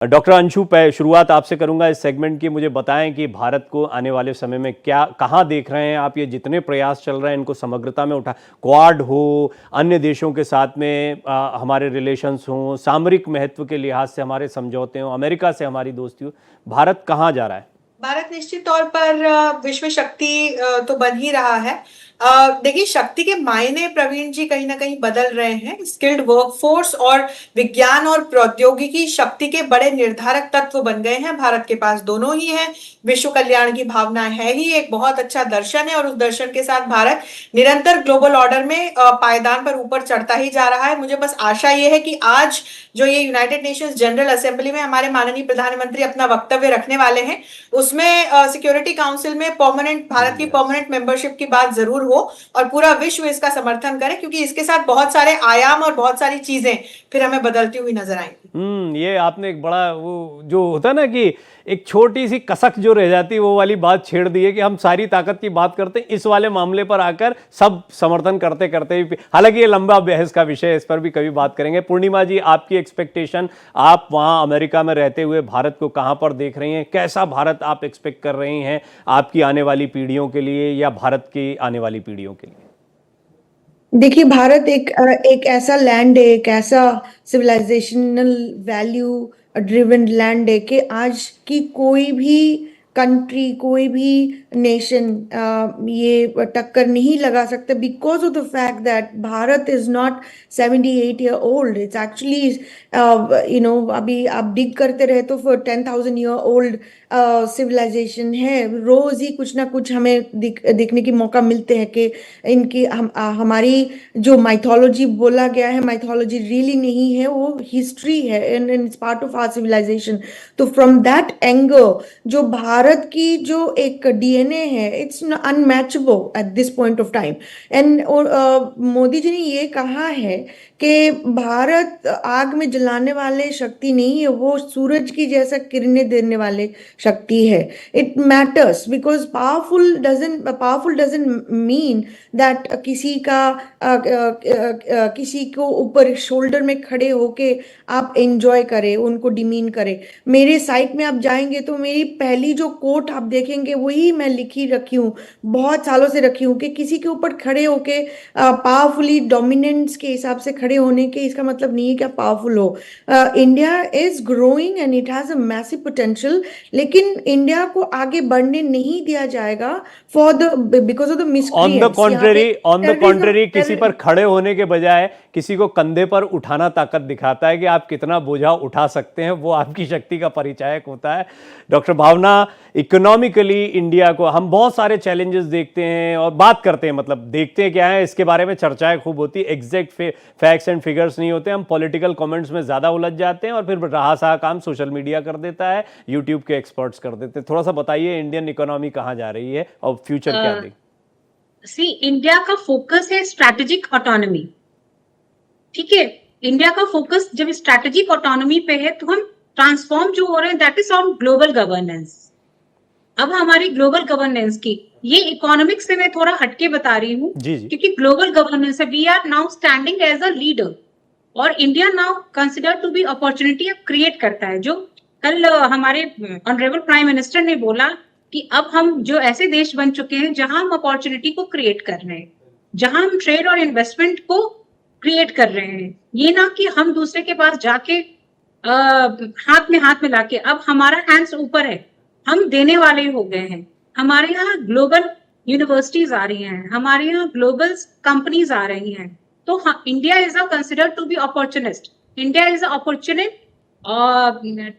Doctor Anshu, शुरुआत आपसे करूंगा इस सेगमेंट की। मुझे बताएं कि भारत को आने वाले समय में क्या कहां देख रहे हैं आप? ये जितने प्रयास चल रहे हैं इनको समग्रता में उठा, क्वाड हो, अन्य देशों के साथ में हमारे रिलेशंस हों, सामरिक महत्व के लिहाज से हमारे समझौते हों, अमेरिका से हमारी दोस्ती हो, भारत कहाँ जा रहा है? भारत निश्चित तौर पर विश्व शक्ति तो बन ही रहा है। देखिए, शक्ति के मायने प्रवीण जी कहीं ना कहीं बदल रहे हैं। स्किल्ड वर्कफोर्स और विज्ञान और प्रौद्योगिकी शक्ति के बड़े निर्धारक तत्व बन गए हैं। भारत के पास दोनों ही हैं। विश्व कल्याण की भावना है ही एक बहुत अच्छा दर्शन है, और उस दर्शन के साथ भारत निरंतर ग्लोबल ऑर्डर में पायदान पर ऊपर चढ़ता ही जा रहा है। मुझे बस आशा ये है कि आज जो ये यूनाइटेड नेशंस जनरल असेंबली में हमारे माननीय प्रधानमंत्री अपना वक्तव्य रखने वाले हैं, उसमें सिक्योरिटी काउंसिल में भारत की परमानेंट मेंबरशिप की बात जरूर हो और पूरा विश्व इसका समर्थन करे, क्योंकि इसके साथ बहुत सारे आयाम और बहुत सारी चीजें फिर हमें बदलती हुई नजर आएंगी। ये आपने एक बड़ा वो जो होता है ना कि एक छोटी सी कसक जो रह जाती है वो वाली बात छेड़ दी है कि हम सारी ताकत की बात करते हैं, इस वाले मामले पर आकर सब समर्थन करते करते भी। हालांकि ये लंबा बहस का विषय है, इस पर भी कभी बात करेंगे। पूर्णिमा जी, आपकी एक्सपेक्टेशन, आप वहाँ अमेरिका में रहते हुए भारत को कहाँ पर देख रही हैं? कैसा भारत आप एक्सपेक्ट कर रही हैं आपकी आने वाली पीढ़ियों के लिए या भारत की आने वाली पीढ़ियों के लिए? देखिए, भारत एक ऐसा लैंड है, एक ऐसा सिविलाइजेशनल वैल्यू ड्रिवन लैंड है कि आज की कोई भी कंट्री, कोई भी नेशन ये टक्कर नहीं लगा सकता, because of the fact that Bharat is not 78 year old. It's actually अभी आप डिग करते रहे तो फॉर 10,000 ईयर ओल्ड सिविलाइजेशन है। रोज ही कुछ ना कुछ हमें देखने की मौका मिलते हैं कि हमारी जो माइथोलॉजी बोला गया है, माइथोलॉजी रियली नहीं है, वो हिस्ट्री है and it's part of our civilisation. तो फ्रॉम दैट एंगल जो भारत की जो एक डीएनए है, it's unmatchable at this point of time. And Modi ji ने ये कहा है कि भारत आग में जलाने वाले शक्ति नहीं है, वो सूरज की जैसा किरणें देने वाले शक्ति है। It matters because powerful doesn't mean that किसी को ऊपर शोल्डर में खड़े होके आप एंजॉय करें, उनको डिमीन करें। मेरे साइट में आप जाएंगे तो मेरी पहली जो कोट आप देखेंगे वही मैं लिखी रखी हूँ, बहुत सालों से रखी हूँ, कि किसी के ऊपर खड़े होके पावरफुली डोमिनेंस के हिसाब से खड़े होने के इसका मतलब नहीं है कि आप पावरफुल हो। India is growing and it has a massive potential, लेकिन इंडिया को आगे बढ़ने नहीं दिया जाएगा because of the miscreants. On the contrary, किसी पर खड़े होने के बजाय किसी को कंधे पर उठाना ताकत दिखाता है कि आप कितना बोझा उठा सकते हैं, वो आपकी शक्ति का परिचायक होता है। डॉक्टर भावना, इकोनॉमिकली इंडिया को हम बहुत सारे चैलेंजेस देखते हैं और बात करते हैं, मतलब देखते हैं क्या है, इसके बारे में चर्चाएं खूब होती है, एग्जैक्ट फैक्ट्स एंड फिगर्स नहीं होते, हम पॉलिटिकल कमेंट्स में ज़्यादा उलझ जाते हैं और फिर रहा सहा काम सोशल मीडिया कर देता है, यूट्यूब के एक्सपर्ट्स कर देते हैं। थोड़ा सा बताइए, इंडियन इकोनॉमी कहाँ जा रही है और फ्यूचर क्या देख? इंडिया का फोकस है स्ट्रैटेजिक ऑटोनॉमी। ठीक है, इंडिया का फोकस जब स्ट्रैटेजिक ऑटोनॉमी पे है तो हम ट्रांसफॉर्म जो हो रहे हैं that is on global governance. अब हमारी ग्लोबल गवर्नेंस की, ये इकोनॉमिक्स से मैं थोड़ा हटके बता रही हूँ क्योंकि ग्लोबल गवर्नेंस है। We are now standing as a leader और India now consider to be opportunity create करता है। जो कल हमारे ऑनरेबल प्राइम मिनिस्टर ने बोला कि अब हम जो ऐसे देश बन चुके हैं जहां हम अपॉर्चुनिटी को क्रिएट कर रहे हैं, जहां हम ट्रेड और इन्वेस्टमेंट को क्रिएट कर रहे हैं। ये ना कि हम दूसरे के पास जाके हाथ में मिला के, अब हमारा हैंड्स ऊपर है, हम देने वाले हो गए हैं। हमारे यहाँ ग्लोबल यूनिवर्सिटीज आ रही हैं, हमारे यहाँ ग्लोबल कंपनीज आ रही हैं। तो India is considered to be opportunist. India is opportunist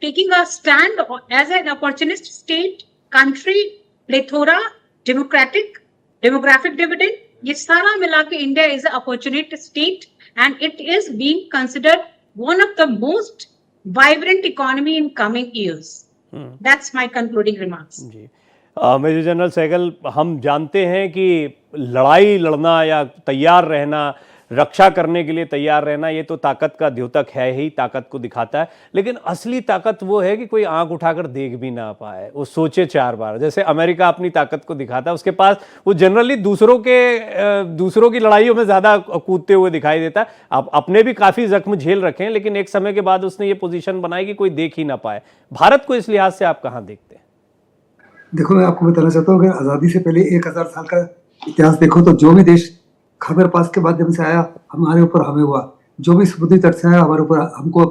taking a stand as an opportunist state, country, plethora, demographic dividend, ये सारा मिला के India is a opportunist state and it is being considered one of the most vibrant economy in coming years. That's my concluding remarks. जी, major general Sehgal, हम जानते हैं कि लड़ाई लड़ना या तैयार रहना रक्षा करने के लिए तैयार रहना, ये तो ताकत का द्योतक है ही, ताकत को दिखाता है। लेकिन असली ताकत वो है कि कोई आंख उठाकर देख भी ना पाए, वो सोचे 4 बार। जैसे अमेरिका अपनी ताकत को दिखाता है, उसके पास वो जनरली दूसरों की लड़ाइयों में ज्यादा कूदते हुए दिखाई देता है। अब अपने भी काफी जख्म झेल रखे हैं, लेकिन एक समय के बाद उसने ये पोजीशन बनाई कि कोई देख ही ना पाए। भारत को इस लिहाज से आप कहां देखते हैं? देखो, मैं आपको बताना चाहता हूँ, अगर आज़ादी से पहले 1000 साल का इतिहास देखो तो जो भी देश खैबर पास के माध्यम से आया हमारे ऊपर हमें हुआ, जो भी समुद्री तट से आया हमारे ऊपर हमको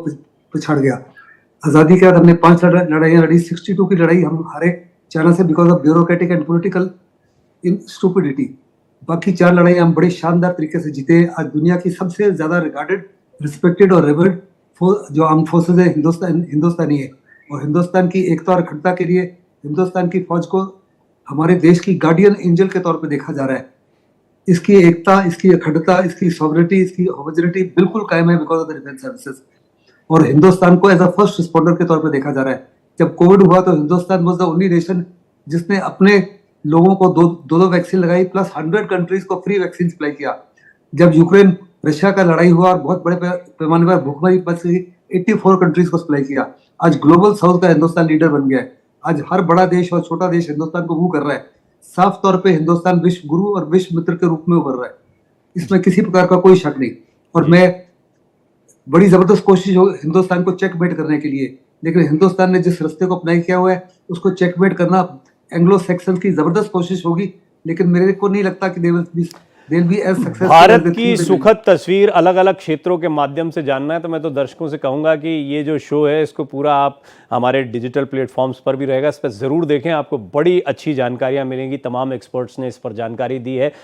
पिछाड़ गया। आज़ादी के बाद हमने 5 लड़ाइयाँ लड़ी, 62 की लड़ाई हम हारे चाइना से because of bureaucratic and political stupidity. बाकी 4 लड़ाइयाँ हम बड़े शानदार तरीके से जीते। आज दुनिया की सबसे ज़्यादा रिगार्डेड, रिस्पेक्टेड और रेवर्ड जो आर्म फोर्सेज है हिंदुस्तानी है। और हिंदुस्तान की एकता और अखंडता के लिए हिंदुस्तान की फौज को हमारे देश की गार्डियन एंजल के तौर पे देखा जा रहा है। इसकी एकता, इसकी अखंडता, इसकी सॉवरेनिटी, इसकी होमोजेनिटी बिल्कुल कायम है because of the defence services. और हिंदुस्तान को एज अ फर्स्ट रिस्पॉन्डर के तौर पे देखा जा रहा है। जब कोविड हुआ तो Hindustan was the only nation जिसने अपने लोगों को दो वैक्सीन लगाई, प्लस 100 कंट्रीज को फ्री वैक्सीन सप्लाई किया। जब यूक्रेन रशिया का लड़ाई हुआ और बहुत बड़े पैमाने पर भूखमरी पड़ गई, 84 कंट्रीज को सप्लाई किया। आज ग्लोबल साउथ का हिंदुस्तान लीडर बन गया है। आज हर बड़ा देश और छोटा देश हिंदुस्तान को मूव कर रहा है। साफ तौर पे हिंदुस्तान विश्व गुरु और विश्व मित्र के रूप में उभर रहा है, इसमें किसी प्रकार का कोई शक नहीं। और मैं बड़ी जबरदस्त कोशिश हो हिंदुस्तान को चेकमेट करने के लिए, लेकिन हिंदुस्तान ने जिस रास्ते को अपनाई किया हुआ है उसको चेकमेट करना एंग्लो सैक्सन की जबरदस्त कोशिश होगी, लेकिन मेरे को नहीं लगता कि भारत की सुखद तस्वीर अलग अलग क्षेत्रों के माध्यम से जानना है तो मैं तो दर्शकों से कहूंगा कि ये जो शो है इसको पूरा आप हमारे डिजिटल प्लेटफॉर्म्स पर भी रहेगा, इस पर जरूर देखें। आपको बड़ी अच्छी जानकारियां मिलेंगी, तमाम एक्सपर्ट्स ने इस पर जानकारी दी है।